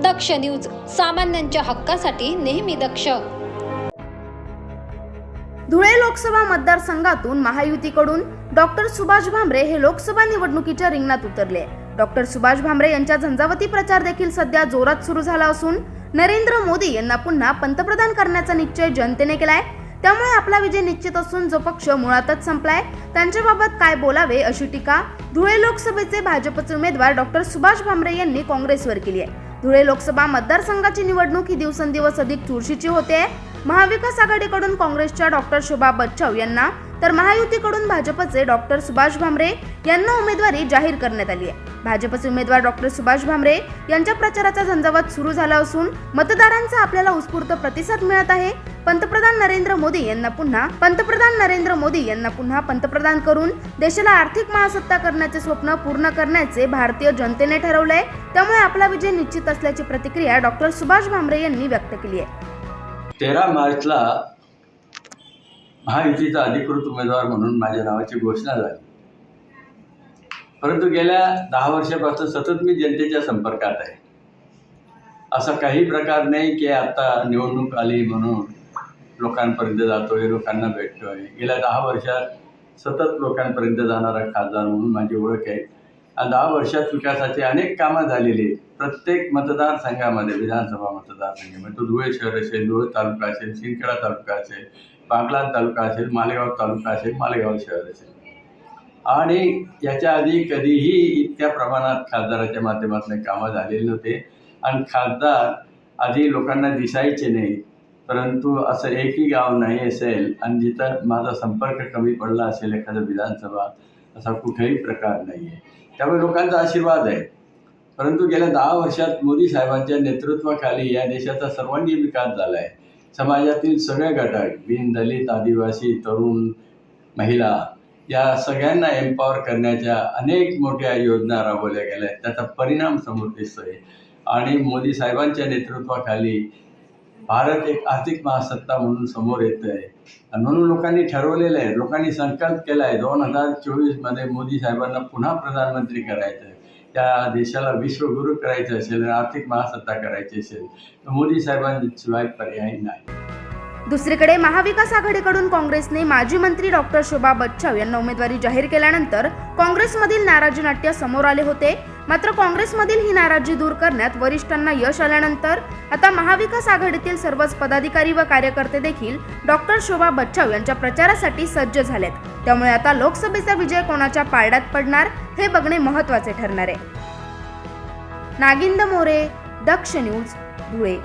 दक्ष news, सामान्यांच्या हक्कासाठी नेहमी दक्ष. धुळे लोकसभा मतदारसंघातून महायुतीकडून डॉक्टर सुभाष भामरे हे लोकसभा निवडणुकीच्या रिंगणात उतरले. डॉक्टर सुभाष भामरे यांचा झंझावती प्रचार देखील सध्या जोरात सुरू झाला असून नरेंद्र मोदी यांना पुन्हा पंतप्रधान करण्याचा निश्चय जनतेने केलाय. त्यामुळे आपला विजय निश्चित असून जो पक्ष मुळातच संपलाय त्यांच्याबाबत काय बोलावे अशी टीका धुळे लोकसभेचे भाजपचे उमेदवार डॉक्टर सुभाष भामरे यांनी काँग्रेसवर केली आहे. धुळे लोकसभा मतदारसंघाची निवडणूक ही दिवसेंदिवस अधिक चुरशीची होते. महाविकास आघाडीकडून काँग्रेसच्या डॉक्टर शोभा बच्छाव यांना तर महायुतीकडून भाजपचे डॉक्टर सुभाष भामरे यांना उमेदवारी जाहीर करण्यात आली आहे. भाजपचे उमेदवार डॉक्टर सुभाष भामरे यांच्या प्रचाराचा झंझावात सुरू झाला असून मतदारांचा आपल्याला उत्स्फूर्त प्रतिसाद मिळत आहे. पंतप्रधान नरेंद्र मोदी यांना पुन्हा पंतप्रधान करून देशाला आर्थिक महासत्ता करण्याचे स्वप्न पूर्ण करण्याचे भारतीय जनतेने ठरवलंय. त्यामुळे आपला विजय निश्चित असल्याची प्रतिक्रिया डॉक्टर सुभाष भामरे यांनी व्यक्त केली आहे. 13 मार्चला महायुतीचा अधिकृत उमेदवार म्हणून माझ्या नावाची घोषणा झाली. परंतु गेल्या 10 वर्षापासून सतत मी जनतेच्या संपर्कात आहे. असा काही प्रकार नाही की आता निवडणूक आली म्हणून लोकांपर्यंत जातोय, लोकांना भेटतोय. गेल्या 10 वर्षात सतत लोकांपर्यंत जाणारा खासदार म्हणून माझी ओळख आहे. आणि 10 वर्षात विकासाची अनेक कामं झालेली आहेत. प्रत्येक मतदारसंघामध्ये, विधानसभा मतदारसंघामध्ये, तो धुळे शहर असेल, धुळे तालुका असेल, शिंदखेडा तालुका असेल, बागलाण तालुका असेल, मालेगाव तालुका असेल, मालेगाव शहर असेल. आणि याच्या आधी कधीही इतक्या प्रमाणात खासदाराच्या माध्यमातून कामं झालेली नव्हते. आणि खासदार आधी लोकांना दिसायचे नाही. परंतु असं एकही गाव नाही असेल आणि जिथं माझा संपर्क कमी पडला असेल एखादं विधानसभा, असा कुठेही प्रकार नाही आहे. त्यामुळे लोकांचा आशीर्वाद आहे. परंतु गेल्या 10 वर्षात मोदी साहेबांच्या नेतृत्वाखाली या देशाचा सर्वांगीण विकास झाला आहे. समाजातील सगळे घटक, दलित, आदिवासी, तरुण, महिला या सगळ्यांना एम्पॉवर करण्याच्या अनेक मोठ्या योजना राबवल्या गेल्या आहेत. त्याचा परिणाम समोर दिसतोय. आणि मोदी साहेबांच्या नेतृत्वाखाली भारत एक आर्थिक महासत्ता म्हणून समोर येतं आहे. आणि म्हणून लोकांनी ठरवलेलं आहे, लोकांनी संकल्प केला आहे 2024मध्ये मोदी साहेबांना पुन्हा प्रधानमंत्री करायचं आहे. त्या देशाला विश्वगुरू करायचं असेल आणि आर्थिक महासत्ता करायची असेल तर मोदी साहेबांशिवाय पर्याय नाही. दुसरीकडे महाविकास आघाडीकडून काँग्रेसने माजी मंत्री डॉक्टर शोभा बच्छाव यांना उमेदवारी जाहीर केल्यानंतर काँग्रेसमधील नाराजी नाट्य समोर आले होते. मात्र काँग्रेसमधील ही नाराजी दूर करण्यात वरिष्ठांना यश आल्यानंतर आता महाविकास आघाडीतील सर्वच पदाधिकारी व कार्यकर्ते देखील डॉक्टर शोभा बच्छाव यांच्या प्रचारासाठी सज्ज झालेत. त्यामुळे आता लोकसभेचा विजय कोणाच्या पारड्यात पडणार हे बघणे महत्त्वाचे ठरणार आहे. नागिंद मोरे, दक्ष न्यूज, धुळे.